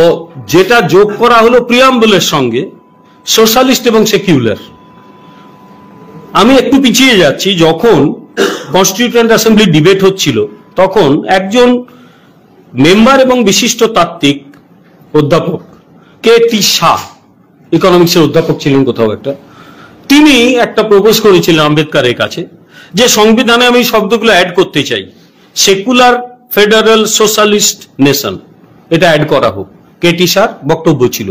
ও যেটা যোগ করা হলো প্রিয়াম্বলের সঙ্গে সোশ্যালিস্ট এবং সেকুলার। আমি একটু পিছিয়ে যাচ্ছি, যখন কনস্টিটিউয়েন্ট অ্যাসেম্বলি ডিবেট হচ্ছিল তখন একজন মেম্বার এবং বিশিষ্ট তাত্ত্বিক অধ্যাপক কে.টি. শাহ, ইকোনমিক্সের অধ্যাপক ছিলেন কোথাও একটা, তিনি একটা প্রপোজ করেছিলেন আম্বেদকরের কাছে যে সংবিধানে আমি শব্দগুলো অ্যাড করতে চাই, সেকুলার ফেডারেল সোশ্যালিস্ট নেশন, এটা অ্যাড করা হোক। কে.টি. শাহর বক্তব্য ছিল,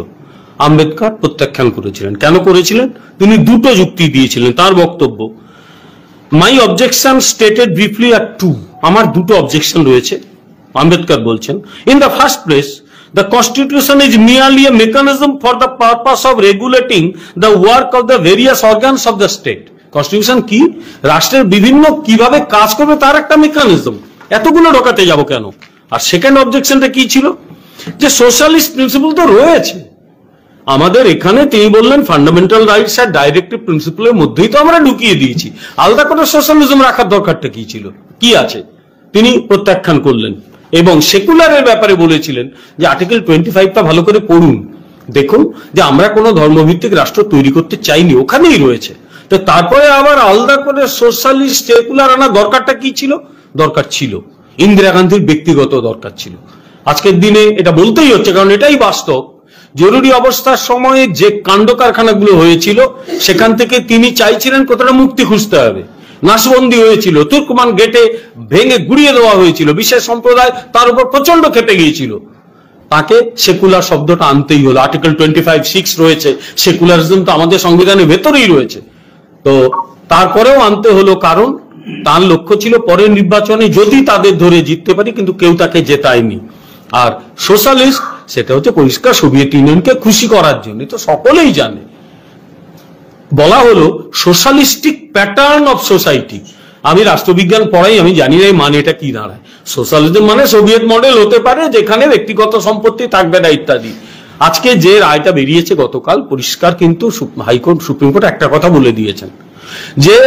আম্বেদকর প্রত্যাখ্যান করেছিলেন। কেন করেছিলেন? তিনি দুটো যুক্তি দিয়েছিলেন তার বক্তব্য। মাই অবজেকশন স্টেটেড ব্রিফলি আর টু, আমার দুটো অবজেকশন রয়েছে। আম্বেদকর বলছেন, in the first place the constitution is merely a mechanism for the purpose of regulating the work of the various organs of the state. Constitution কি? রাষ্ট্রের বিভিন্ন কিভাবে কাজ করবে তার একটা মেকানিজম, এতগুলো ঢোকাতে যাব কেন? আর সেকেন্ড অবজেকশনটা কি ছিল? যে সোশ্যালিস্ট প্রিন্সিপাল তো রয়েছে আমাদের এখানে, তিনি বললেন ফান্ডামেন্টাল রাইটস আর ডাইরেক্টিভ প্রিন্সিপালের মধ্যেই তো আমরা ঢুকিয়ে দিয়েছি, আলাদা করে সোশ্যালিজম রাখার দরকারটা কি ছিল, কি আছে? তিনি প্রত্যাখ্যান করলেন এবং সেকুলারের ব্যাপারে বলেছিলেন যে আর্টিকেল 25টা ভালো করে পড়ুন, দেখুন যে আমরা কোনো ধর্মভিত্তিক রাষ্ট্র তৈরি করতে চাইনি, ওখানেই রয়েছে। তো তারপরে আবার আলাদা করে সোশ্যালিস্ট সেকুলার আনা দরকারটা কি ছিল? দরকার ছিল ইন্দিরা গান্ধীর ব্যক্তিগত দরকার ছিল। আজকের দিনে এটা বলতেই হচ্ছে, কারণ এটাই বাস্তব। জরুরি অবস্থার সময়ে যে কাণ্ড কারখানাগুলো হয়েছিল সেখান থেকে তিনি চাইছিলেন কোথাটা মুক্তি খুঁজতে হবে। নাশবন্দি হয়েছিল, তুর্কমান গেটে ভেঙে গুড়িয়ে দেওয়া হয়েছিল, বিশেষ সম্প্রদায় তার উপর প্রচন্ড ক্ষেপে গিয়েছিল, তাকে সেকুলার শব্দটা আনতেই হলো। আর্টিকেল 25(6) রয়েছে, সেকুলারিজম তো আমাদের সংবিধানের ভেতরেই রয়েছে, তো তারপরেও আনতে হলো, কারণ তার লক্ষ্য ছিল পরের নির্বাচনে যদি তাদের ধরে জিততে পারি, কিন্তু কেউ তাকে জেতায়নি। আর সোশ্যালিস্ট সেটা হচ্ছে পরিষ্কার সোভিয়েত ইউনিয়নকে খুশি করার জন্য, তো সকলেই জানে। বলা হলো সোশ্যালিস্টিক প্যাটার্ন অফ সোসাইটি। আমি রাষ্ট্রবিজ্ঞান পড়াই, আমি জানি না এই মানেটা কি দাঁড়ায়। সোশ্যালিজম মানে সোভিয়েত মডেল হতে পারে, যেখানে ব্যক্তিগত সম্পত্তি থাকবে না ইত্যাদি। আজকে যে রায়টা বেরিয়েছে গতকাল, পরিষ্কার কিন্তু হাইকোর্ট, সুপ্রিম কোর্ট একটা কথা বলে দিয়েছেন যে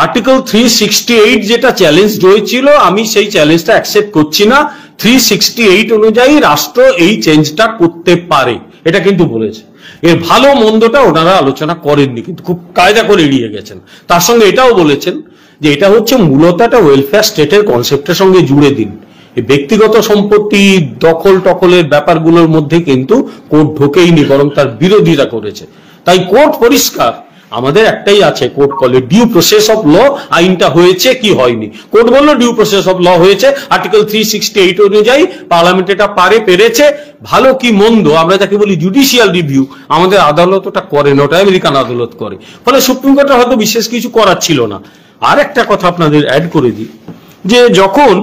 আর্টিকেল 368 যেটা চ্যালেঞ্জ হয়েছিল, আমি সেই চ্যালেঞ্জটা অ্যাকসেপ্ট করছি না। 368 অনুযায়ী রাষ্ট্র এই চেঞ্জটা করতে পারে, এটা কিন্তু বলেছে। এর ভালো মন্দটা ওনারা আলোচনা করেননি, কিন্তু খুব কায়দা করে এড়িয়ে গেছেন। তার সঙ্গে এটাও বলেছেন যে এটা হচ্ছে মূলত একটা ওয়েলফেয়ার স্টেটের কনসেপ্টের সঙ্গে জুড়ে দিন। এই ব্যক্তিগত সম্পত্তি দখল টখলের ব্যাপারগুলোর মধ্যে কিন্তু কোর্ট ঢোকেইনি, বরং তার বিরোধিতা করেছে। তাই কোর্ট পরিষ্কার, আমাদের একটাই আছে, কোর্ট বলে ডিউ প্রসেস অফ ল, আইনটা হয়েছে কি হয়নি। কোর্ট বললো ডিউ প্রসেস অফ ল হয়েছে, আর্টিকেল 368 অনুযায়ী পার্লামেন্ট এটা পেরেছে। ভালো কি মন্দ আমরা যাকে বলি জুডিশিয়াল রিভিউ, আমাদের আদালত ওটা করে না, ওটা আমেরিকান আদালত করে। ফলে সুপ্রিম কোর্টের হয়তো বিশেষ কিছু করার ছিল না। আর একটা কথা আপনাদের অ্যাড করে দিই, যে যখন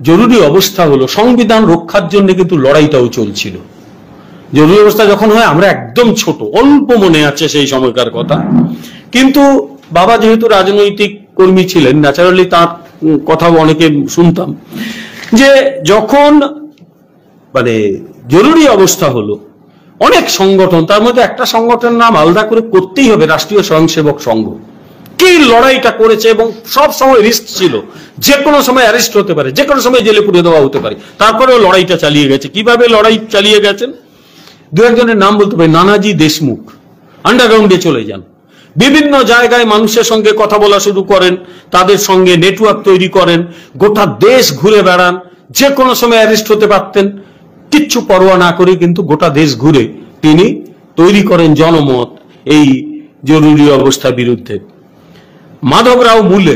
জরুরি অবস্থা হলো, সংবিধান রক্ষার জন্য কিন্তু লড়াইটাও চলছিল। জরুরি অবস্থা যখন হয়, আমরা একদম ছোট, অল্প মনে আছে সেই সময়কার কথা, কিন্তু বাবা যেহেতু রাজনৈতিক কর্মী ছিলেন, ন্যাচারালি তার কথা অনেকে শুনতাম, যে যখন মানে জরুরি অবস্থা হলো, অনেক সংগঠন, তার মধ্যে একটা সংগঠনের নাম আলাদা করে করতেই হবে, রাষ্ট্রীয় স্বয়ংসেবক সংঘ, কি লড়াইটা করেছে। এবং সব সময় রিস্ক ছিল, যে কোনো সময় অ্যারেস্ট হতে পারে, যে কোনো সময় জেলে পুরে দেওয়া হতে পারে, তারপরেও লড়াইটা চালিয়ে গেছে। কিভাবে লড়াই চালিয়ে গেছেন? দু একজনের নাম বলতে পারি, নানাজি দেশমুখ আন্ডারগ্রাউন্ডে চলে যান, বিভিন্ন জায়গায় মানুষের সঙ্গে কথা বলা শুরু করেন, তাদের সঙ্গে নেটওয়ার্ক তৈরি করেন, গোটা দেশ ঘুরে বেড়ান, যে কোনো সময় অ্যারেস্ট হতে পারতেন, কিচ্ছু পরোয়া না করে কিন্তু গোটা দেশ ঘুরে তিনি তৈরি করেন জনমত এই জরুরি অবস্থার বিরুদ্ধে। মাধবরাও মুলে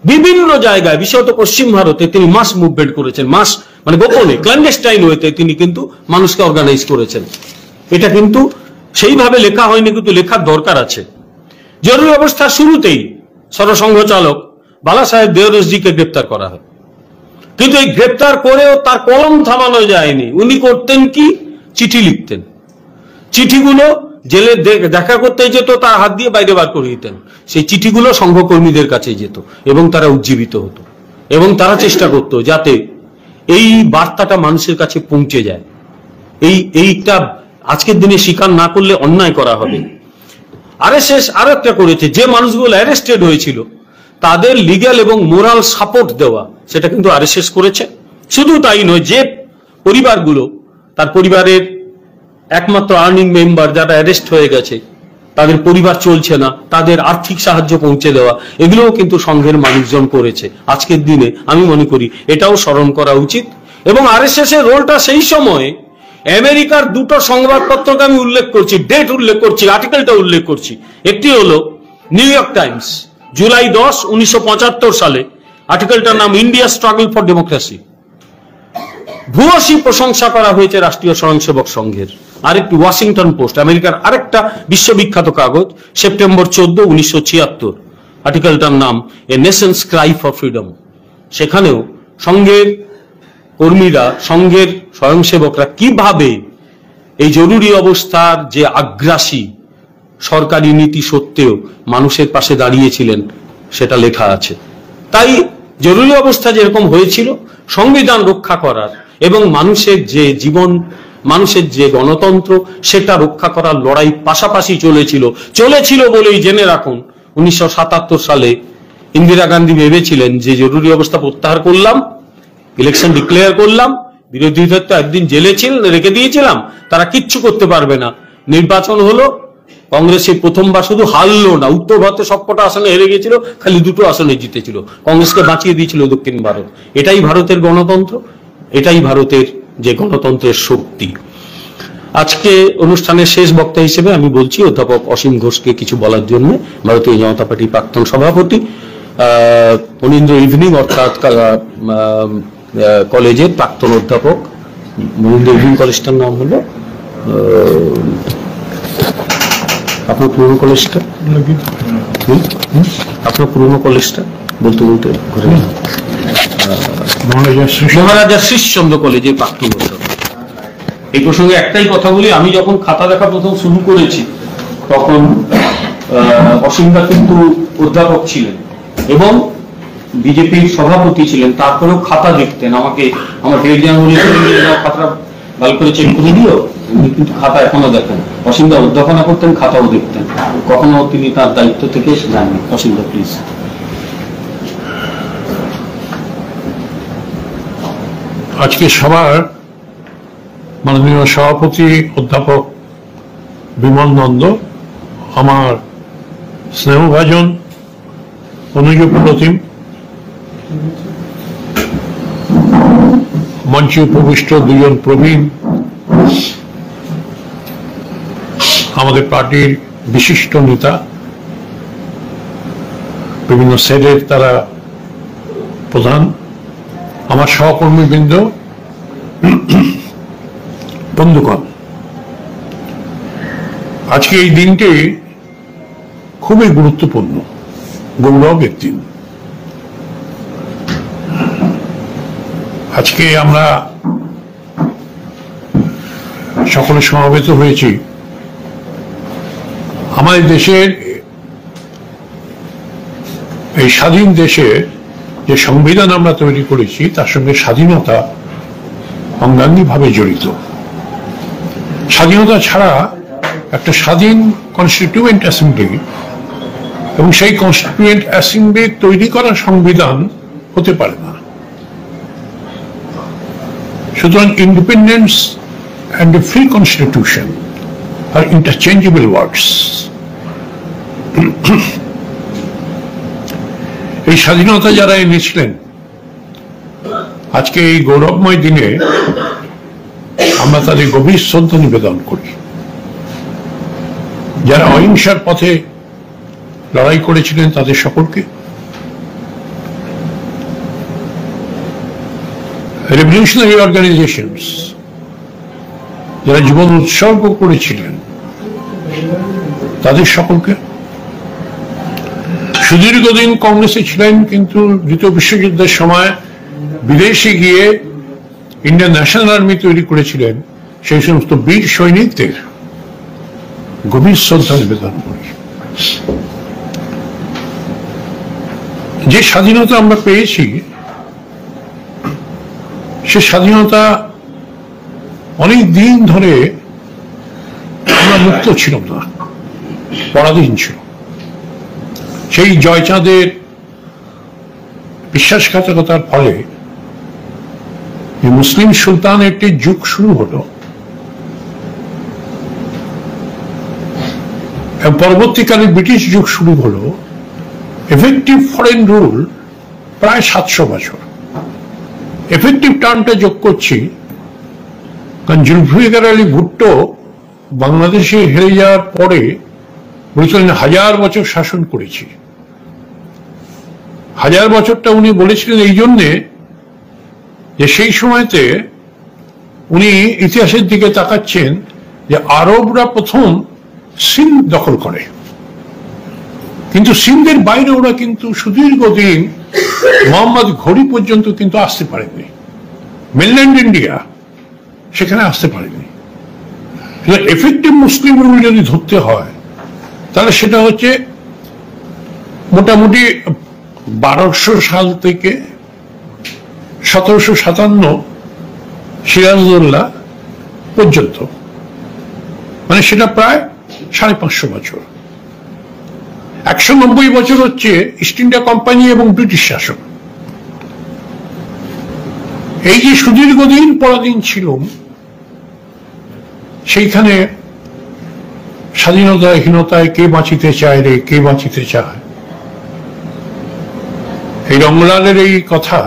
বিভিন্ন জায়গায়, বিশেষত পশ্চিম ভারতে তিনি মাস মুভমেন্ট করেছেন, মাস মানে গোপনে ক্ল্যান্ডেস্টাইন হইতে তিনি কিন্তু মানুষকে অর্গানাইজ করেছেন। এটা কিন্তু সেইভাবে লেখা হয়নি, কিন্তু লেখার দরকার আছে। জরুরি অবস্থার শুরুতেই সরসংঘ চালক বালা সাহেব দেওরসজিকে গ্রেপ্তার করা হয়, কিন্তু এই গ্রেপ্তার করেও তার কলম থামানো যায়নি। উনি করতেন কি? চিঠি লিখতেন, চিঠিগুলো জেলে দেখা করতে যেত, তার হাত দিয়ে বাইরে বার করে দিতেন। সেই চিঠিগুলো সংঘকর্মীদের কাছে যেত এবং তারা উজ্জীবিত হতো এবং তারা চেষ্টা করতো যাতে এই বার্তাটা মানুষের কাছে পৌঁছে যায়। এইটা আজকের দিনে স্বীকার না করলে অন্যায় করা হবে। আরএসএস আরো একটা করেছে, যে মানুষগুলো অ্যারেস্টেড হয়েছিল তাদের লিগ্যাল এবং মোরাল সাপোর্ট দেওয়া, সেটা কিন্তু আরএসএস করেছে। শুধু তাই নয়, যে পরিবারগুলো, তার পরিবারের একমাত্র আর্নিং মেম্বার যারা অ্যারেস্ট হয়ে গেছে, তাদের পরিবার চলছে না, তাদের আর্থিক সাহায্য পৌঁছে দেওয়া, এগুলোও কিন্তু সংঘের মানুষজন করেছে। আজকের দিনে আমি মনে করি এটাও স্মরণ করা উচিত। এবং আরএসএস এর রোলটা সেই সময়, আমেরিকার দুটো সংবাদপত্রকে আমি উল্লেখ করছি, ডেট উল্লেখ করছি, আর্টিকেলটা উল্লেখ করছি। একটি হলো নিউ ইয়র্ক টাইমস, জুলাই 10, 1975 সালে, আর্টিকেলটার নাম ইন্ডিয়া স্ট্রাগল ফর ডেমোক্রেসি। ভূয়সী প্রশংসা করা হয়েছে রাষ্ট্রীয় স্বয়ংসেবক সংঘের। আরেকটি ওয়াশিংটন পোস্ট, আমেরিকার আরেকটা বিশ্ববিখ্যাত কাগজ, সেপ্টেম্বর 14, 1976, আর্টিকেলটার নাম এ নেশনস ক্রাই ফর ফ্রিডম। সেখানেও সংঘের কর্মীরা, সংঘের স্বয়ংসেবকরা কিভাবে এই জরুরি অবস্থার যে আগ্রাসী সরকারি নীতি সত্ত্বেও মানুষের পাশে দাঁড়িয়েছিলেন সেটা লেখা আছে। তাই জরুরি অবস্থা যেরকম হয়েছিল, সংবিধান রক্ষা করার এবং মানুষের যে জীবন, মানুষের যে গণতন্ত্র, সেটা রক্ষা করার লড়াই পাশাপাশি চলেছিল বলেই জেনে রাখুন 1977 সালে ইন্দিরা গান্ধী ভেবেছিলেন যে জরুরি অবস্থা প্রত্যাহার করলাম, ইলেকশন ডিক্লেয়ার করলাম, বিরোধীদের তো একদিন জেলে রেখে দিয়েছিলাম, তারা কিচ্ছু করতে পারবে না। নির্বাচন হলো, কংগ্রেসের প্রথমবার শুধু হারলো না, উত্তর ভারতে সবকটা আসনে হেরে গেছিল, খালি 2টো আসনে জিতেছিল, কংগ্রেসকে বাঁচিয়ে দিয়েছিল দক্ষিণ ভারত। এটাই ভারতের গণতন্ত্র, এটাই ভারতের যে গণতন্ত্রের শক্তি। আজকে অনুষ্ঠানের শেষ বক্তা হিসেবে আমি বলছি অধ্যাপক অসীম ঘোষকে কিছু বলার জন্য, ভারতীয় জনতা পার্টির প্রাক্তন সভাপতি, মনীন্দ্র ইভিনিং অর্থাৎ কলেজের প্রাক্তন অধ্যাপক। মনীন্দ্র ইভিনিং কলেজটার নাম হলো, আপনার পুরনো কলেজটা, আপনার পুরনো কলেজটা বলতে বলতে ঘুরে, মহারাজা শ্রীশচন্দ্র কলেজের প্রাক্তন অধ্যাপক। এই প্রসঙ্গে একটাই কথা বলি, আমি যখন খাতা দেখা প্রথম শুরু করেছি তখন অসীমদা কিন্তু অধ্যাপক ছিলেন এবং বিজেপির সভাপতি ছিলেন, তারপরেও খাতা দেখতেন আমাকে, আমার হেডজাম খাতা ভালো করে চেক করে দিও, উনি কিন্তু খাতা এখনো দেখেন। অসীমদা অধ্যাপনা করতেন, খাতাও দেখতেন, কখনো তিনি তার দায়িত্ব থেকে যাননি। অসীমদা প্লিজ। আজকে সবার মাননীয় সভাপতি অধ্যাপক বিমল নন্দ, আমার স্নেহভাজন অনুজ প্রতিম, মঞ্চে উপবিষ্ট দুজন প্রবীণ আমাদের পার্টির বিশিষ্ট নেতা, বিভিন্ন সেলের তারা প্রধান, আমার সহকর্মীবৃন্দ, বন্ধুগণ, আজকে এই দিনটি খুবই গুরুত্বপূর্ণ, গৌরবের দিন। আজকে আমরা সকলে সমবেত হয়েছি আমাদের দেশের, এই স্বাধীন দেশে যে সংবিধান আমরা তৈরি করেছি তার সঙ্গে স্বাধীনতা অঙ্গাঙ্গিভাবে জড়িত। স্বাধীনতা ছাড়া একটা স্বাধীন কনস্টিটিউয়েন্ট অ্যাসেম্বলি এবং সেই কনস্টিটিউয়েন্ট অ্যাসেম্বলি তৈরি করা সংবিধান হতে পারে না। সুতরাং independence and a free constitution are interchangeable words. এই স্বাধীনতা যারা এনেছিলেন, আজকে এই গৌরবময় দিনে আমরা তাদের গভীর শ্রদ্ধা নিবেদন করি। যারা অহিংসার পথে লড়াই করেছিলেন তাদের সকলকে, রেভলিউশনারি অর্গানাইজেশনস যারা জীবন উৎসর্গ করেছিলেন তাদের সকলকে, সুদীর্ঘদিন কংগ্রেসে ছিলেন কিন্তু দ্বিতীয় বিশ্বযুদ্ধের সময় বিদেশে গিয়ে ইন্ডিয়ান ন্যাশনাল আর্মি তৈরি করেছিলেন সেই সমস্ত বীর সৈনিকদের গভীর শ্রদ্ধা নিবেদন করি। যে স্বাধীনতা আমরা পেয়েছি সে স্বাধীনতা অনেক দিন ধরে আমরা মুক্ত ছিলাম না, পরাধীন ছিল। সেই জয়চাঁদের বিশ্বাসঘাতকতার ফলে মুসলিম সুলতানের একটি যুগ শুরু হলো, পরবর্তীকালে ব্রিটিশ যুগ শুরু হলো। এফেক্টিভ ফরেন রুল প্রায় 700 বছর। এফেক্টিভ টার্মটা যোগ করছি কারণ জুলফিকার আলী ভুট্টো বাংলাদেশে হেরে যাওয়ার পরে বলেছিলেন 1000 বছর শাসন করেছি। 1000 বছরটা উনি বলেছিলেন এই জন্যে যে সেই সময়তে উনি ইতিহাসের দিকে তাকাচ্ছেন যে আরবরা প্রথম সিন্ধ দখল করে, কিন্তু সিন্ধের বাইরে ওরা কিন্তু সুদীর্ঘদিন মোহাম্মদ ঘড়ি পর্যন্ত কিন্তু আসতে পারেনি। মেনল্যান্ড ইন্ডিয়া সেখানে আসতে পারেনি। এফেক্টিভ মুসলিম রুল যদি ধরতে হয় তাহলে সেটা হচ্ছে মোটামুটি 1200 সাল থেকে 1757 সিরাজউদ্দৌলা পর্যন্ত, মানে সেটা প্রায় 550 বছর। 190 বছর হচ্ছে ইস্ট ইন্ডিয়া কোম্পানি এবং ব্রিটিশ শাসন। এই যে সুদীর্ঘদিন পরাধীন ছিল, সেইখানে স্বাধীনতাহীনতায় কে বাঁচিতে চায় রে, কে বাঁচিতে চায়, এই রঙ্গলালের এই কথা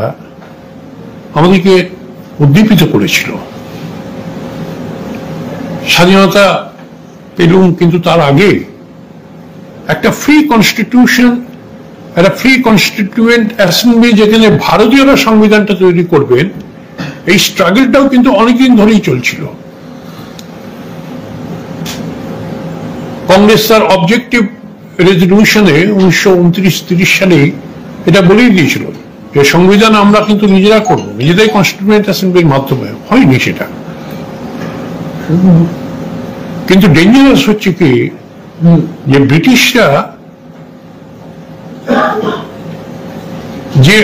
আমাদেরকে উদ্দীপিত করেছিল। স্বাধীনতা পেলুম, কিন্তু তার আগে একটা ফ্রি কনস্টিটিউশন, একটা ফ্রি কনস্টিটিউয়েন্ট অ্যাসেম্বলি যেখানে ভারতীয়রা সংবিধানটা তৈরি করবেন, এই স্ট্রাগলটাও কিন্তু অনেকদিন ধরেই চলছিল। কংগ্রেস তার অবজেক্টিভ রেজলিউশনে 1929-30 সালে এটা বলেই দিয়েছিল যে সংবিধান আমরা কিন্তু নিজেরা করবো, নিজেরাই কনস্টিটিউয়েন্ট অ্যাসেম্বলির মাধ্যমে। হয়নি সেটা। কিন্তু ডেঞ্জারাস হচ্ছে কি যে ব্রিটিশরা যে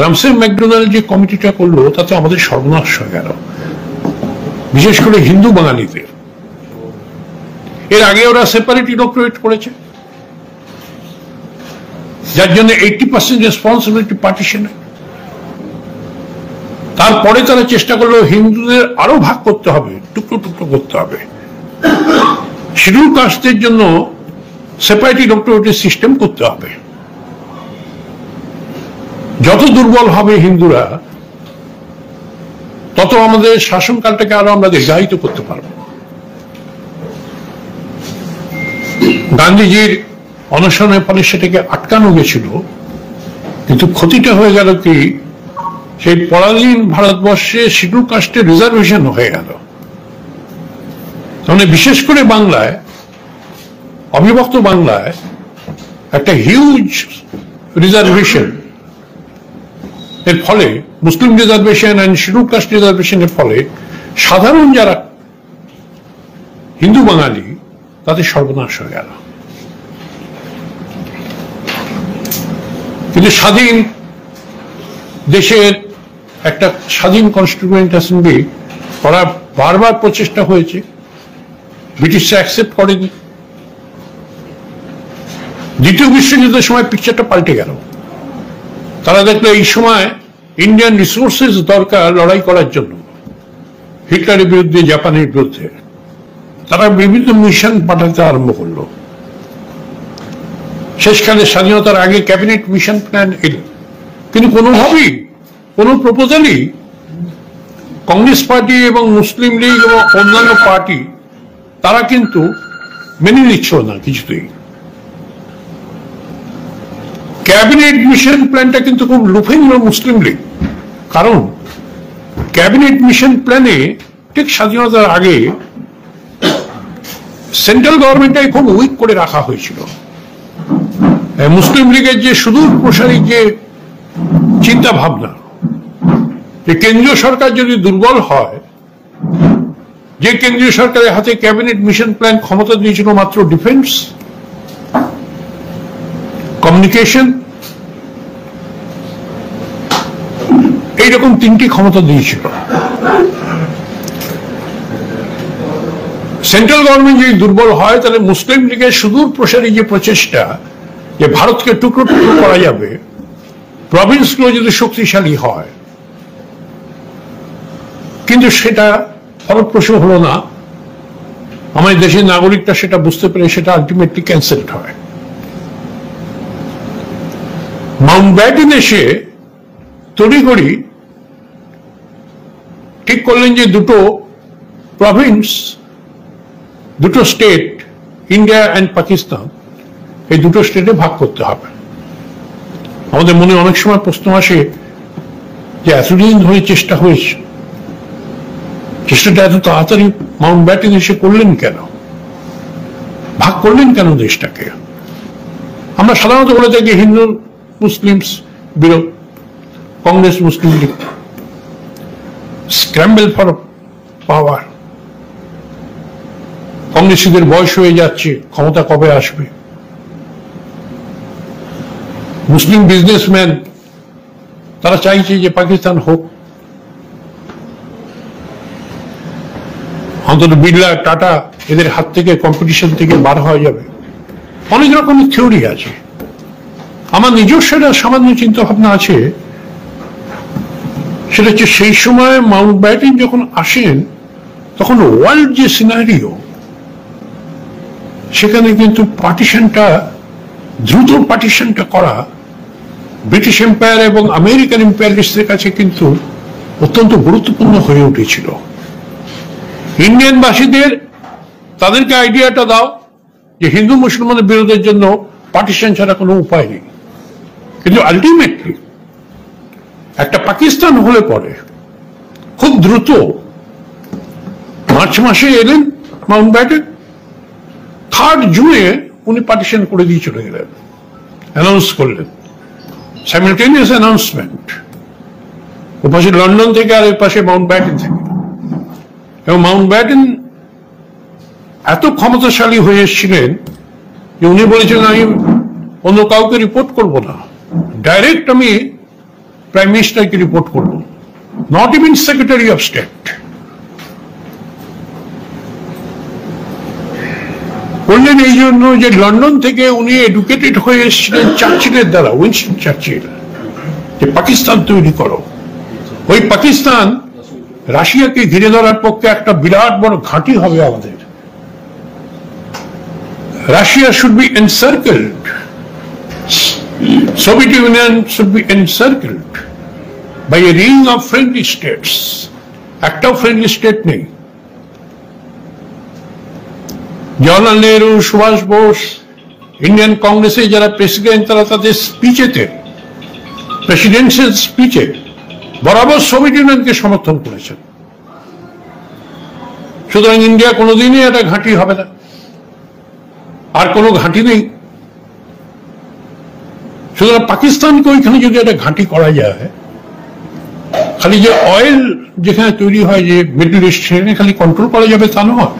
রামসে ম্যাকডোনাল্ড যে কমিটিটা করলো তাতে আমাদের সর্বনাশ হয়ে গেল, বিশেষ করে হিন্দু বাঙালিদের। এর আগে ওরা সেপারেট ইলেক্টোরেট করেছে, যার জন্য 80% রেসপন্সিবিলিটি পার্টিশনে। তারপরে তারা চেষ্টা করলো হিন্দুদের আরো ভাগ করতে হবে, টুকরো টুকরো করতে হবে। শিডিউল কাস্টদের জন্য সেপারেট ইলেক্টোরেটের সিস্টেম করতে হবে। যত দুর্বল হবে হিন্দুরা, তত আমাদের শাসনকালটাকে আরো আমরা দীর্ঘায়িত করতে পারব। গান্ধীজির অনশনের ফলে সেটাকে আটকানো গেছিল, কিন্তু ক্ষতিটা হয়ে গেল কি, সেই পরাধীন ভারতবর্ষে শিডিউল কাস্টের রিজার্ভেশন হয়ে গেল। মানে বিশেষ করে বাংলায়, অবিভক্ত বাংলায় একটা হিউজ রিজার্ভেশন এর ফলে, মুসলিম রিজার্ভেশন এন্ড শিডিউল কাস্ট রিজার্ভেশনের ফলে সাধারণ যারা হিন্দু বাঙালি তাদের সর্বনাশ হয়ে গেল। কিন্তু স্বাধীন দেশের একটা স্বাধীন কনস্টিটিউয়েন্ট অ্যাসেম্বলি করার বারবার প্রচেষ্টা হয়েছে, ব্রিটিশরা অ্যাকসেপ্ট করেনি। দ্বিতীয় বিশ্বযুদ্ধের সময় পিকচারটা পাল্টে গেল। তারা দেখলো এই সময় ইন্ডিয়ান রিসোর্সেস দরকার লড়াই করার জন্য, হিটলারের বিরুদ্ধে, জাপানের বিরুদ্ধে। তারা বিভিন্ন মিশন পাঠাতে আরম্ভ করলো। শেষকালে স্বাধীনতার আগে ক্যাবিনেট মিশন প্ল্যান এল, কিন্তু কোনোভাবেই কোনো প্রপোজালই কংগ্রেস পার্টি এবং মুসলিম লীগ এবং অন্যান্য পার্টি তারা কিন্তু মেনে নিচ্ছিল না কিছুতেই। ক্যাবিনেট মিশন প্ল্যানটা কিন্তু খুব লুফে নিল মুসলিম লীগ, কারণ ক্যাবিনেট মিশন প্ল্যানে ঠিক স্বাধীনতার আগে সেন্ট্রাল গভর্নমেন্টটাই খুব উইক করে রাখা হয়েছিল। মুসলিম লীগের যে সুদূর প্রসারী যে চিন্তা ভাবনা, যে কেন্দ্রীয় সরকার যদি দুর্বল হয়, যে কেন্দ্রীয় সরকারের হাতে ক্যাবিনেট মিশন প্ল্যান ক্ষমতা দিয়েছিল মাত্র ডিফেন্স, কমিউনিকেশন, এইরকম 3টি ক্ষমতা দিয়েছিল। সেন্ট্রাল গভর্নমেন্ট যদি দুর্বল হয়, তাহলে মুসলিম লীগের সুদূর প্রসারী যে প্রচেষ্টা যে ভারতকে টুকরো টুকরো করা যাবে, প্রভিন্সগুলো যদি শক্তিশালী হয়, কিন্তু সেটা ফলপ্রসূ হলো না। আমাদের দেশের নাগরিকরা সেটা বুঝতে পেরে সেটা আলটিমেটলি ক্যান্সেলড হয়। মাউন্টব্যাটেন এসে তড়িঘড়ি ঠিক করলেন যে দুটো প্রভিন্স, দুটো স্টেট, ইন্ডিয়া অ্যান্ড পাকিস্তান, এই দুটো স্টেটে ভাগ করতে হবে। আমাদের মনে অনেক সময় প্রশ্ন আসে যে এতদিন ধরে চেষ্টা হয়েছে, চেষ্টাটা এত তাড়াতাড়ি মাউন্টব্যাটেন এসে করলেন কেন, ভাগ করলেন কেন দেশটাকে? আমরা সাধারণত বলে থাকি হিন্দু মুসলিম বিরোধ, কংগ্রেস মুসলিম লীগ, স্ক্র্যাম্বল ফর পাওয়ার, কংগ্রেসীদের বয়স হয়ে যাচ্ছে, ক্ষমতা কবে আসবে। মুসলিম বিজনেসম্যান তারা চাইছে যে পাকিস্তান হোক, অন্তত বিড়লা টাটা এদের হাত থেকে কম্পিটিশন থেকে বার হয়ে যাবে। অনেক রকমের থিওরি আছে। আমার নিজস্ব সামান্য চিন্তা ভাবনা আছে, সেটা হচ্ছে সেই সময় মাউন্টব্যাটেন যখন আসেন তখন ওয়ার্ল্ড যে সিনারিও, সেখানে কিন্তু পার্টিশনটা, দ্রুত পার্টিশনটা করা ব্রিটিশ এম্পায়ার এবং আমেরিকান ইম্পায়ারিস্টদের কাছে কিন্তু অত্যন্ত গুরুত্বপূর্ণ হয়ে উঠেছিল। ইন্ডিয়ানবাসীদের তাদেরকে আইডিয়াটা দাও যে হিন্দু মুসলমানের বিরোধের জন্য পার্টিশন ছাড়া কোনো উপায় নেই, কিন্তু আলটিমেটলি একটা পাকিস্তান হলে পরে খুব দ্রুত মার্চ মাসে এলেন মাউন্টব্যাটেন, 3 জুনে উনি পার্টিশন করে দিয়ে চলে গেলেন, অ্যানাউন্স করলেন, সাইমালটেনিয়াস অ্যানাউন্সমেন্ট, ও পাশে লন্ডন থেকে আর এর পাশে মাউন্টব্যাটেন থেকে। এবং মাউন্টব্যাটেন এত ক্ষমতাশালী হয়ে এসেছিলেন যে উনি বলেছিলেন আমি অন্য কাউকে রিপোর্ট করব না, ডাইরেক্ট আমি প্রাইম মিনিস্টারকে রিপোর্ট করব, not even secretary of state. বললেন এই জন্য যে লন্ডন থেকে উনি এডুকেটেড হয়ে এসেছিলেন চার্চিলের দ্বারা, উইনস্টন চার্চিল, যে পাকিস্তান তৈরি করো। ওই পাকিস্তান রাশিয়াকে ঘিরে ধরার পক্ষে একটা বিরাট বড় ঘাঁটি হবে আমাদের। Russia should be encircled, Soviet Union should be encircled by a ring of friendly states. একটাও ফ্রেন্ডলি স্টেট নেই। জওয়াহরলাল নেহরু, সুভাষ বোস, ইন্ডিয়ান কংগ্রেসে যারা প্রেসিডেন্ট, তারা তাদের স্পিচেতে, প্রেসিডেন্সিয়াল স্পিচে বরাবর সোভিয়েত ইউনিয়নকে সমর্থন করেছেন। সুতরাং ইন্ডিয়া কোনোদিনই একটা ঘাঁটি হবে না, আর কোনো ঘাঁটি নেই। সুতরাং পাকিস্তানকে ওইখানে যদি একটা ঘাঁটি করা যায়, খালি যে অয়েল যেখানে তৈরি হয় যে মিডল ইস্ট, সেখানে খালি কন্ট্রোল করা যাবে তা নয়,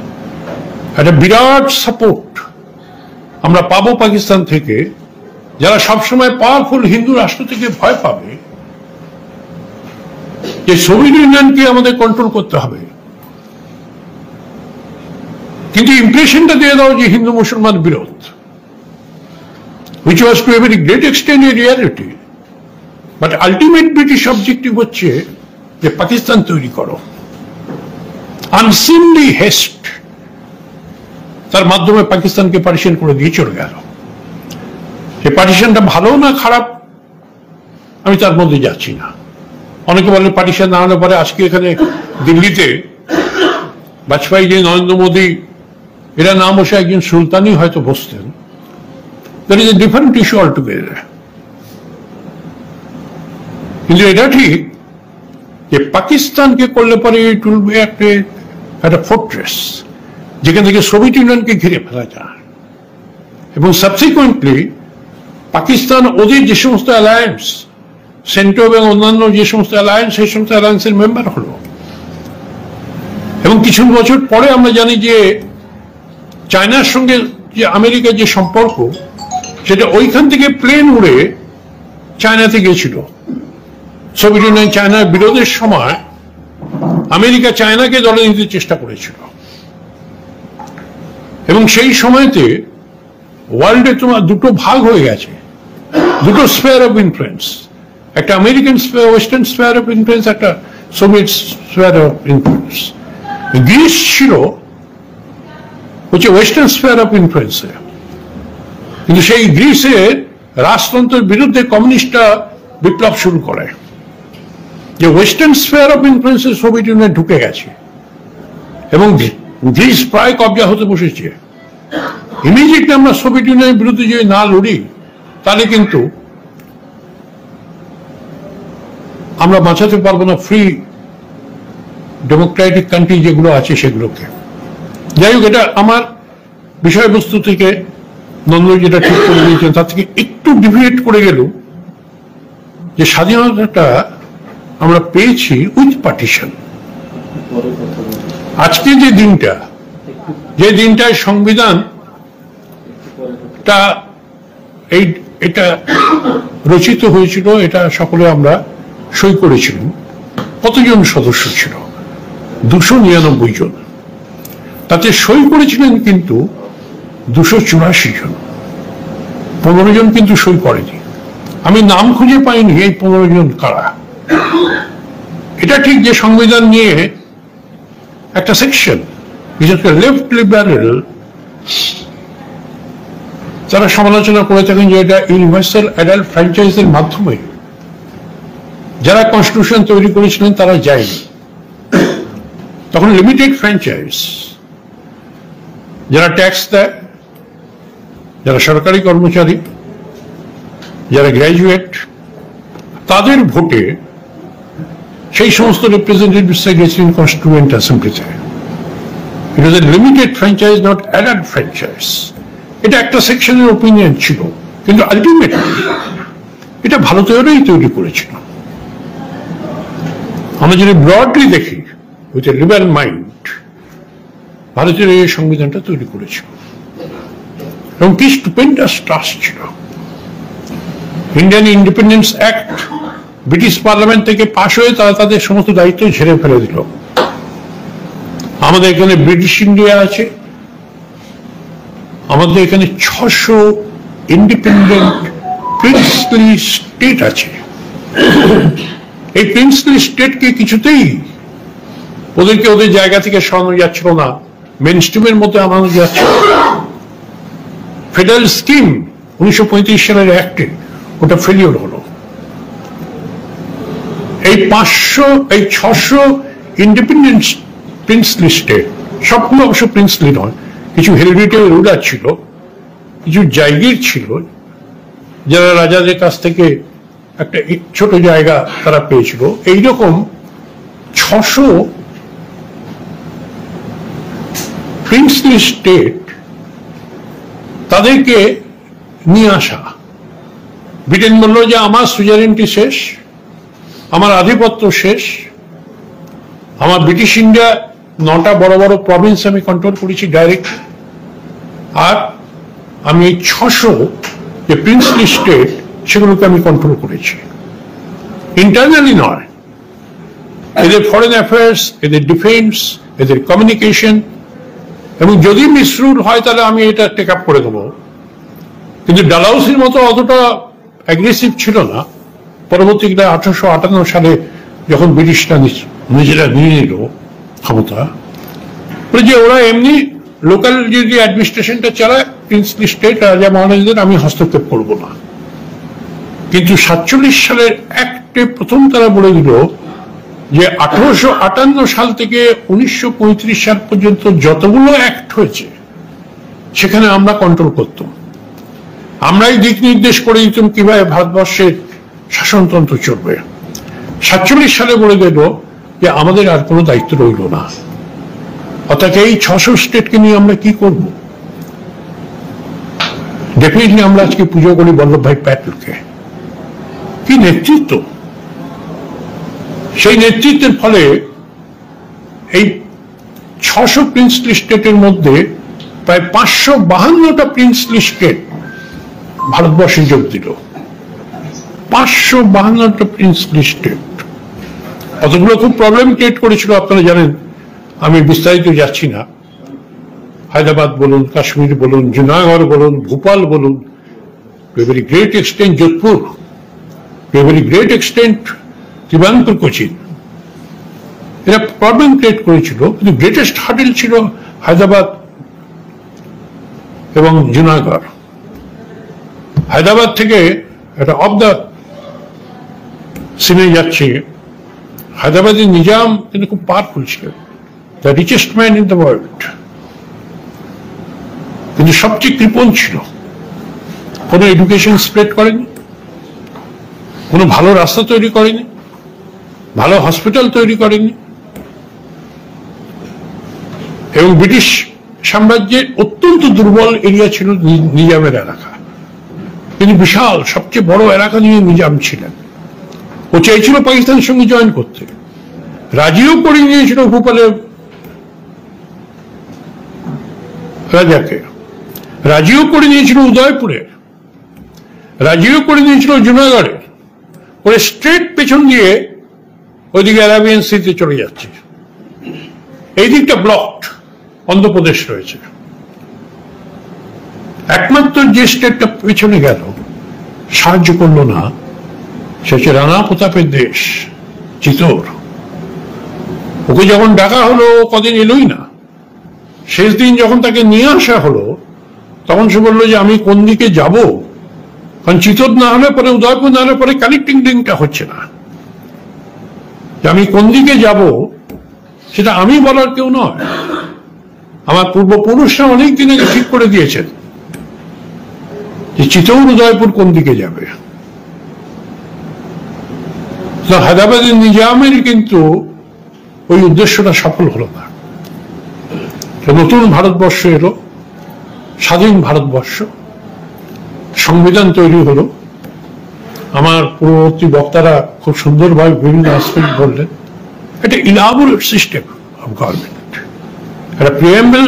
একটা বিরাট সাপোর্ট আমরা পাবো পাকিস্তান থেকে, যারা সবসময় পাওয়ারফুল হিন্দু রাষ্ট্র থেকে ভয় পাবে যে সোভিয়েত ইউনিয়নকে আমাদের কন্ট্রোল করতে হবে, কিন্তু ইমপ্রেশনটা দিয়ে দাও যে হিন্দু মুসলমান বিরোধ, which was to a very great extent a reality, but ultimate British objective হচ্ছে যে পাকিস্তান তৈরি করো। আনসিনলি হেস্ট, তার মাধ্যমে পাকিস্তানকে পার্টিশন করে দিয়ে চলে গেল। সেই পার্টিশনটা ভালো না খারাপ আমি তার মধ্যে যাচ্ছি না। অনেকে বলে পার্টিশন না হলে পরে আজকে এখানে দিল্লিতে বাজপেয়ী যে, নরেন্দ্র মোদী, এরা না বসে একজন সুলতানই হয়তো বসতেন। That is a different issue altogether. কিন্তু এটা ঠিক যে পাকিস্তানকে করলে পরে ইট উইল বি একটা ফোর্ট্রেস, যেখান থেকে সোভিয়েত ইউনিয়নকে ঘিরে ফেলা যায়। এবং সাবসিকুয়েন্টলি পাকিস্তান ওদের যে সমস্ত অ্যালায়েন্স, সেন্টো এবং অন্যান্য যে সমস্ত অ্যালায়েন্স, সেই সমস্ত অ্যালায়েন্সের মেম্বার হলো। এবং কিছু বছর পরে আমরা জানি যে চায়নার সঙ্গে যে আমেরিকার যে সম্পর্ক, সেটা ওইখান থেকে প্লেন উড়ে চায়নাতে গিয়েছিল। সোভিয়েত ইউনিয়ন চায়নার বিরোধের সময় আমেরিকা চায়নাকে দলে নিতে চেষ্টা করেছিল। এবং সেই সময়তে ওয়ার্ল্ডে তোমার দুটো ভাগ হয়ে গেছে, দুটো স্পেয়ার অফ ইনফ্লুয়েন্স, একটা American sphere, western sphere of influence, একটা Soviet sphere of influence. Greece ছিল হচ্ছে ওয়েস্টার্ন স্ফিয়ার অফ ইনফ্লুয়েন্সে, কিন্তু সেই গ্রিসের রাজতন্ত্রের বিরুদ্ধে কমিউনিস্টরা বিপ্লব শুরু করে, যে ওয়েস্টার্ন স্ফিয়ার অফ ইনফ্লুয়েন্সে সোভিয়েত ইউনিয়ন ঢুকে গেছে এবং গ্রিস প্রায় কবজা হতে বসেছে। ইমিডিয়েটলি আমরা সোভিয়েত ইউনিয়নের বিরুদ্ধে যদি না লড়ি তাহলে কিন্তু আমরা বাঁচাতে পারবো না ফ্রি ডেমোক্রেটিক কান্ট্রি যেগুলো আছে সেগুলোকে। যাই হোক, এটা আমার বিষয়বস্তু থেকে নন্দ যেটা ঠিক করে দিয়েছেন তার থেকে একটু ডিভিয়েট করে গেল, যে স্বাধীনতাটা আমরা পেয়েছি উইথ পার্টিশন। আজকে যে দিনটায় সংবিধানটা এটা রচিত হয়েছিল, এটা সকলে আমরা সই করেছিলাম। কতজন সদস্য ছিল? 299 জন। তাতে সই করেছিলেন কিন্তু 284 জন, 15 জন কিন্তু সই করেনি। আমি নাম খুঁজে পাইনি এই 15 জন কারা। এটা ঠিক যে সংবিধান নিয়ে একটা সেকশন, বিশেষ করে লেফট লিবারেল, তারা সমালোচনা করে থাকেন যে এটা ইউনিভার্সাল অ্যাডাল্ট ফ্র্যাঞ্চাইজের মাধ্যমে যারা কনস্টিটিউশন তৈরি করেছিলেন তারা যায়নি। তখন লিমিটেড ফ্র্যাঞ্চাইজ, যারা ট্যাক্স দেয়, যারা সরকারি কর্মচারী, যারা গ্র্যাজুয়েট, তাদের ভোটে সেই সমস্ত রিপ্রেজেন্টেটিভস গেছিলেন কনস্টিটিউয়েন্ট অ্যাসেম্বলিতে। It was a limited franchise, not adult franchise. এটা একটা সেকশনের ওপিনিয়ন ছিল, কিন্তু আলটিমেটলি এটা ভারতীয়রাই তৈরি করেছিল। আমরা যদি ব্রডলি দেখি, উইথ এ লিবারেল মাইন্ড, ভারতীয়রা এই সংবিধানটা তৈরি করেছিল এবং কি স্টুপেন্ডাস টাস্ক ছিল। Indian independence act British parliament থেকে পাশ হয়ে তারা তাদের সমস্ত দায়িত্ব ঝেড়ে ফেলে দিল। আমাদের এখানে ব্রিটিশ ইন্ডিয়া আছে, আমাদের এখানে 600 ইন্ডিপেন্ডেন্ট প্রিন্সলি স্টেট আছে। এই প্রিন্সলি স্টেটকে কিছুতেই ওদেরকে ওদের জায়গা থেকে সরানো যাচ্ছিল না, মেন স্ট্রিমের মধ্যে আনানো যাচ্ছিল। ফেডারেল স্কিম 1935 সালের অ্যাক্টে ওটা ফেলিওর হলো। এই 600 ইন্ডিপেন্ডেন্ট প্রিন্সলি স্টেট, সবগুলো অবশ্য প্রিন্সলি নয়, কিছু হেরিডিটারি রুলার ছিল, কিছু জায়গির ছিল, যারা রাজাদের কাছ থেকে একটা ছোট জায়গা তারা পেয়েছিল। এইরকম 600 প্রিন্সলি স্টেট, তাদেরকে নিয়ে আসা। ব্রিটেন বলল যে আমার সুজারেন্টি শেষ, আমার আধিপত্য শেষ, আমার ব্রিটিশ ইন্ডিয়া 9টা বড় বড় প্রভিন্স আমি কন্ট্রোল করেছি ডাইরেক্ট, আর আমি এই 600 যে প্রিন্সলি স্টেট সেগুলোকে আমি কন্ট্রোল করেছি। ইন্টারনালি নয়, এদের ফরেন অ্যাফেয়ার্স, এদের ডিফেন্স, এদের কমিউনিকেশন, এবং যদি মিসরুল হয় তাহলে আমি এটা টেক আপ করে দেবো। কিন্তু ডালাউসির মতো অতটা অ্যাগ্রেসিভ ছিল না। পরবর্তীকালে 1858 সালে যখন ব্রিটিশরা নিজেরা নিয়ে নিল ক্ষমতা, যে ওরা এমনি লোকাল যদি অ্যাডমিনিস্ট্রেশনটা চালায়, প্রিন্সলি স্টেট রাজা মহারাজাদের আমি হস্তক্ষেপ করব না। কিন্তু 47 সালের অ্যাক্টে প্রথম তারা বলে দিল যে 1858 সাল থেকে 1935 সাল পর্যন্ত যতগুলো অ্যাক্ট হয়েছে সেখানে আমরা কন্ট্রোল করতাম, আমরাই দিক নির্দেশ করে দিতাম কিভাবে ভারতবর্ষের শাসনতন্ত্র চলবে। 47 সালে বলে দিল যে আমাদের আর কোনো দায়িত্ব রইল না। অর্থাৎ এই 600 স্টেটকে নিয়ে আমরা কি করব? ডেফিনেটলি আমরা আজকে পুজো করি বল্লভভাই প্যাটেলকে। কি নেতৃত্ব! সেই নেতৃত্বের ফলে এই 600 প্রিন্সলি স্টেটের মধ্যে প্রায় 552টা প্রিন্সলি স্টেট ভারতবর্ষে যোগ দিল। 552টা প্রিন্সলি স্টেট, অতগুলো খুব প্রবলেম ক্রিয়েট করেছিল, আপনারা জানেন, আমি বিস্তারিত যাচ্ছি না। হায়দ্রাবাদ বলুন, কাশ্মীর বলুন, জুনাগড় বলুন, ভোপাল বলুন, to a very great extent Jodhpur, to a very great extent Travancore Cochin, এরা প্রবলেম ক্রিয়েট করেছিল, কিন্তু গ্রেটেস্ট হার্ডেল ছিল হায়দ্রাবাদ এবং জুনাগড়। হায়দ্রাবাদ থেকে এটা অফ দ্য সিনে যাচ্ছে, হায়দ্রাবাদের নিজাম কিন্তু খুব পাওয়ারফুল ছিলেন, the richest man in the world, কিন্তু সবচেয়ে কৃপণ ছিল। কোনো এডুকেশন স্প্রেড করেনি, কোনো ভালো রাস্তা তৈরি করেনি, ভালো হসপিটাল তৈরি করেনি, এবং ব্রিটিশ সাম্রাজ্যের অত্যন্ত দুর্বল এরিয়া ছিল নিজামের এলাকা, কিন্তু বিশাল সবচেয়ে বড় এলাকা নিয়ে নিজাম ছিলেন। ও চাইছিল পাকিস্তানের সঙ্গে জয়েন করতে, রাজিও করে নিয়েছিল ভোপালের রাজাকে, রাজিও করে নিয়েছিল উদয়পুরের, রাজিও করে নিয়েছিল জুনাগড়ের, ওরে স্ট্রেট পেছন দিয়ে ওইদিকে অ্যারাবিয়ান সিতে চলে যাচ্ছে। এই দিকটা ব্লকড, অন্ধ্রপ্রদেশ রয়েছে। একমাত্র যে স্টেটটা পেছনে গেল, সাহায্য করলো না, সে হচ্ছে রানা প্রতাপের দেশ চিতোর। ওকে যখন ডাকা হলো কদিন এলোই না, শেষ দিন যখন তাকে নিয়ে আসা হলো তখন সে বললো যে আমি কোন দিকে যাব, কারণ চিতোর না হলে পরে উদয়পুর না হলে পরে কানেক্টিং লিঙ্কটা হচ্ছে না, যে আমি কোন দিকে যাব সেটা আমি বলার কেউ নয়, আমার পূর্বপুরুষরা অনেকদিন আগে ঠিক করে দিয়েছেন যে চিতোর উদয়পুর কোন দিকে যাবে। হায়দ্রাবাদের নিজামের কিন্তু ওই উদ্দেশ্যটা সফল হলো না। নতুন ভারতবর্ষ এলো, স্বাধীন ভারতবর্ষ, সংবিধান তৈরি হলো। আমার পূর্ববর্তী বক্তারা খুব সুন্দরভাবে বিভিন্ন অ্যাসপেক্ট বললেন। এটা ইলাবোরেট সিস্টেম অফ গভর্নমেন্ট, একটা প্রিএম্বল,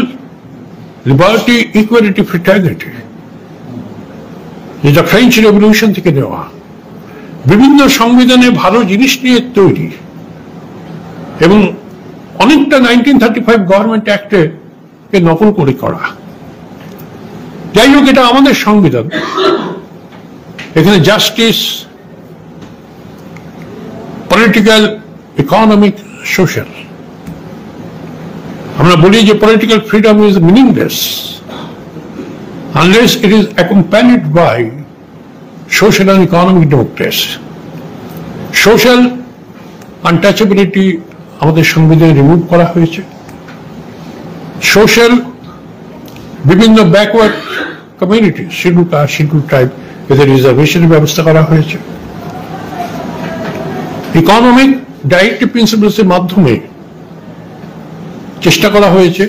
লিবার্টি, ইকুয়ালিটি, ফ্রেটার্নিটি, যেটা ফ্রেঞ্চ রেভলিউশন থেকে নেওয়া, বিভিন্ন সংবিধানে ভালো জিনিস নিয়ে তৈরি, এবং অনেকটা 1935 গভর্নমেন্ট অ্যাক্টে নকল করে করা। যাই হোক, এটা আমাদের সংবিধান, এখানে জাস্টিস, পলিটিক্যাল, ইকোনমিক, সোশ্যাল। আমরা বলি যে political freedom is meaningless unless it is accompanied by social and economic democracy. Social untouchability আমাদের সংবিধানে রিমুভ করা হয়েছে। সোশ্যাল, বিভিন্ন backward community, schedule caste, schedule tribe, এদের রিজার্ভেশনের ব্যবস্থা করা হয়েছে। ইকোনমিক, ডাইরেক্টিভ প্রিন্সিপালস এর মাধ্যমে চেষ্টা করা হয়েছে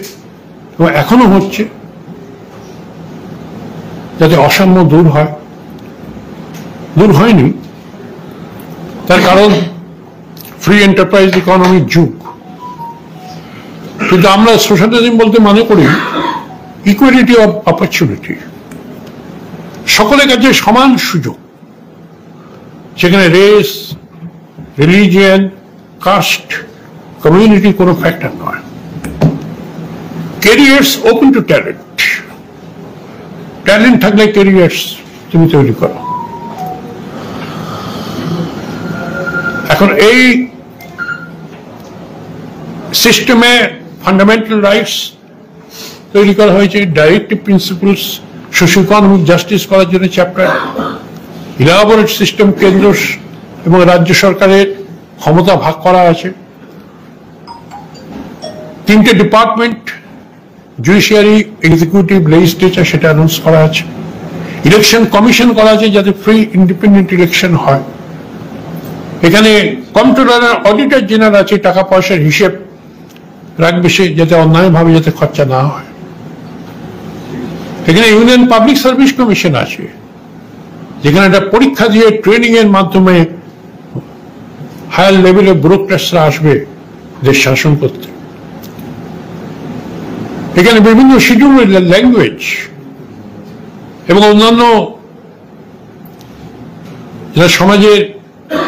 এবং এখনো হচ্ছে যাতে অসাম্য দূর হয়। দূর হয়নি, তার কারণ ফ্রি এন্টারপ্রাইজ ইকোনমির যুগ। কিন্তু আমরা সোশ্যালিজম বলতে মনে করি ইকুয়ালিটি অফ অপরচুনিটি, সকলের কাছে সমান সুযোগ, সেখানে রেস, রিলিজিয়ান, কাস্ট, কমিউনিটি কোনো ফ্যাক্টর নয়। Carriers open to talent, talent থাকলে ক্যারিয়ার্স তুমি তৈরি করো। এখন এই সিস্টেমে ফান্ডামেন্টাল রাইটস তৈরি করা হয়েছে, directive principles, social economic justice করার জন্য চ্যাপ্টার, ইলাবোরেট সিস্টেম, কেন্দ্র এবং রাজ্য সরকারের ক্ষমতা ভাগ করা আছে, 3টে ডিপার্টমেন্ট, জুডিশিয়ারি, এক্সিকিউটিভ, লেজিসলেচার, সেটা অ্যানাউন্স করা আছে। ইলেকশন কমিশন করা আছে যাতে ফ্রি ইন্ডিপেন্ডেন্ট ইলেকশন হয়। এখানে কন্ট্রোলার, অডিটর জেনারেল আছে, টাকা পয়সার হিসেব রাখবে সে, যাতে অন্যায়ভাবে যাতে খরচা না হয়। এখানে ইউনিয়ন পাবলিক সার্ভিস কমিশন আছে, যেখানে একটা পরীক্ষা দিয়ে ট্রেনিং এর মাধ্যমে হায়ার লেভেলের ব্যুরোক্রেটসরা আসবে দেশ শাসন করতে। এখানে বিভিন্ন শিডিউল ল্যাঙ্গুয়েজ এবং অন্যান্য যারা সমাজের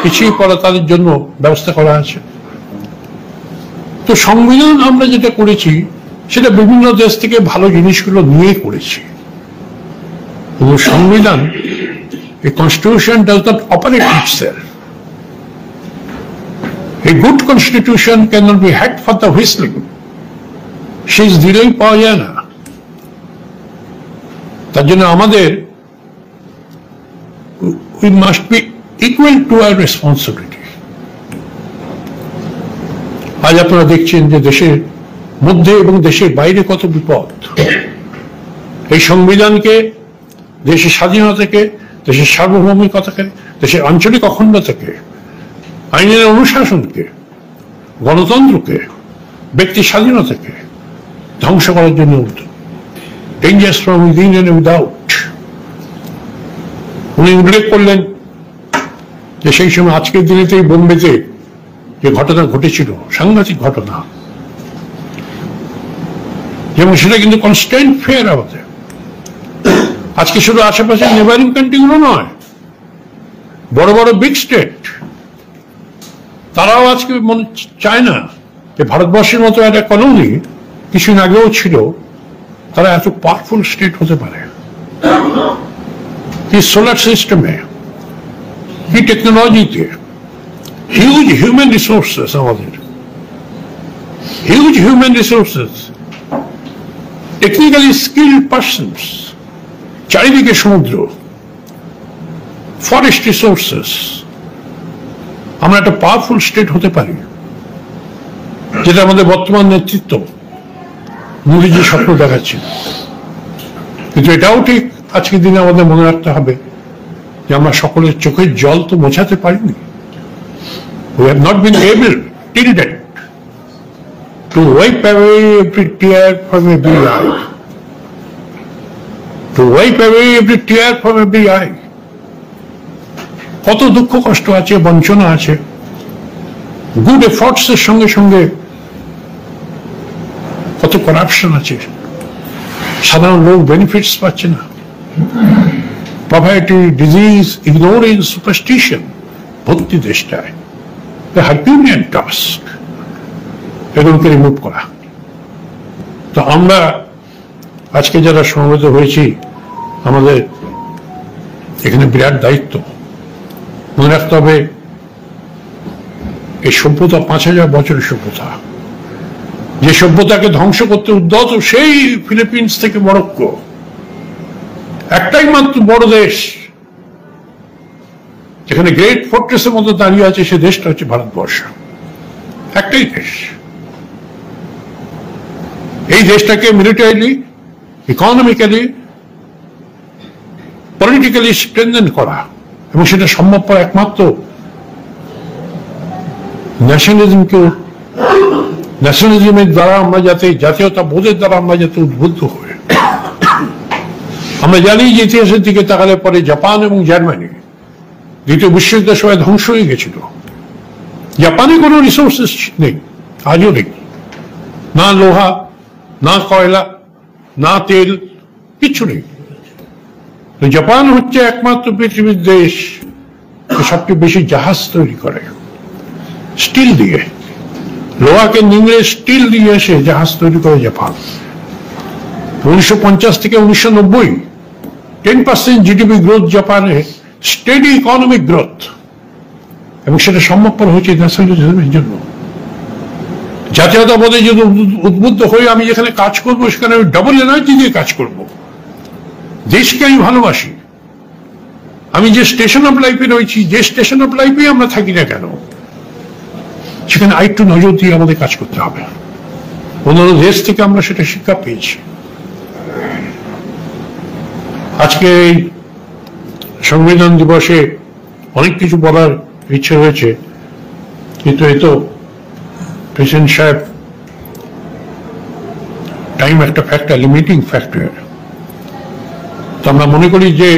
পিছিয়ে পড়া তাদের জন্য ব্যবস্থা করা আছে। তো সংবিধান আমরা যেটা করেছি সেটা বিভিন্ন দেশ থেকে ভালো জিনিসগুলো নিয়ে করেছি। সংবিধান, a constitution does not operate itself. A good constitution cannot be hacked for the whistling. শেষ দিলেই পাওয়া যায় না। তার জন্য আমাদের we must be equal to our responsibility. আজ আপনারা দেখছেন যে দেশের মধ্যে এবং দেশের বাইরে কত বিপদ। এই সংবিধানকে, দেশের স্বাধীনতাকে, দেশের সার্বভৌমিকতাকে, দেশের আঞ্চলিক অখণ্ডতাকে, আইনের অনুশাসনকে, গণতন্ত্রকে, ব্যক্তি স্বাধীনতাকে ধ্বংস করার জন্য dangerous from within and without. উনি উল্লেখ করলেন যে সেই সময় আজকের দিনেতেই বোম্বেতে যে ঘটনা ঘটেছিল, সাংঘাতিক ঘটনা, এবং সেটা কিন্তু কনস্ট্যান্ট ফেয়ার আমাদের। আজকে শুধু আশেপাশে নেবারিং কান্ট্রিগুলো নয়, বড় বড় বিগ স্টেট তারাও আজকে মনে চায় না যে ভারতবর্ষের মতো একটা কলোনি কিছুদিন আগেও ছিল, তারা এত পাওয়ারফুল স্টেট হতে পারে। এই সোলার সিস্টেমে, এই টেকনোলজিতে হিউজ হিউম্যান রিসোর্সেস, আমাদের huge human resources, technically skilled persons, চারিদিকে সমুদ্র, ফরেস্ট রিসোর্সেস। আমরা একটা পাওয়ারফুল স্টেট হতে পারি, যেটা আমাদের বর্তমান নেতৃত্ব মোদীজি স্বপ্ন দেখাচ্ছে। কিন্তু এটাও ঠিক আজকের দিনে আমাদের মনে রাখতে হবে যে আমরা সকলের চোখের জল তো মোছাতে পারিনি। We have not been able till date to wipe away every tear from every eye. To wipe away every tear from every eye. কত দুঃখ কষ্ট আছে, বঞ্চনা আছে, গুড এফর্টস এর সঙ্গে সঙ্গে কত করাপশন আছে, সাধারণ লোক বেনিফিটস পাচ্ছে না, পভার্টি, ডিজিজ, ইগনোরেন্স, সুপারস্টিশন ভর্তি দেশটায়। দ্য হারকিউলিয়ান টাস্ক এগুলোকে রিমুভ করা। তো আমরা আজকে যারা সমবেত হয়েছি, আমাদের এখানে বিরাট দায়িত্ব। মনে রাখতে হবে এই সভ্যতা 5000 বছরের সভ্যতা, যে সভ্যতাকে ধ্বংস করতে উদ্যত সেই ফিলিপিন্স থেকে মরক্কো, একটাই মাত্র বড় দেশ যেখানে গ্রেট ফোর্ট্রেসের মতো দাঁড়িয়ে আছে, সে দেশটা হচ্ছে ভারতবর্ষ। একটাই দেশ। এই দেশটাকে মিলিটারিলি, ইকোনমিক্যালি, পলিটিক্যালি স্ট্রেনথেন করা, এবং সেটা সম্ভবপর একমাত্র ন্যাশনালিজমের দ্বারা আমরা যাতে, জাতীয়তা বোধের দ্বারা আমরা যাতে উদ্বুদ্ধ হই। আমরা জানি যে ইতিহাসের দিকে তাকালে পরে জাপান এবং জার্মানি দ্বিতীয় বিশ্বযুদ্ধের সময় ধ্বংস হয়ে গেছিল। জাপানে কোনো রিসোর্সেস নেই, আজও নেই, না লোহা, না কয়লা, না তেল, কিছু নেই। জাপান হচ্ছে একমাত্র পৃথিবীর দেশ সবচেয়ে বেশি জাহাজ তৈরি করে স্টিল দিয়ে, লোহাকে নিংড়ে স্টিল দিয়ে এসে জাহাজ তৈরি করে জাপান। 1950 থেকে 1990 10% জিডিপি গ্রোথ জাপানে, স্টেডি ইকোনমিক গ্রোথ, এবং সেটা সম্ভবপর হয়েছে ন্যাশনালিজমের জন্য। জাতীয়তাবোধে যদি উদ্বুদ্ধ হয়ে আমি যেখানে কাজ করবো সেখানে আমি ডাবল এনার্জি দিয়ে কাজ করব। দেশকে আমি ভালোবাসি। আমি যে স্টেশন অফ লাইফে রয়েছি, যে স্টেশন অফ লাইফে আমরা থাকি না কেন, সেখানে আরেকটু নজর দিয়ে আমাদের কাজ করতে হবে। অন্যান্য দেশ থেকে আমরা সেটা শিক্ষা পেয়েছি। আজকে এই সংবিধান দিবসে অনেক কিছু বলার ইচ্ছে হয়েছে, কিন্তু এই তো প্রেসিডেন্ট সাহেব, টাইম একটা ফ্যাক্টর, লিমিটিং ফ্যাক্টর। তো আমরা মনে করি যে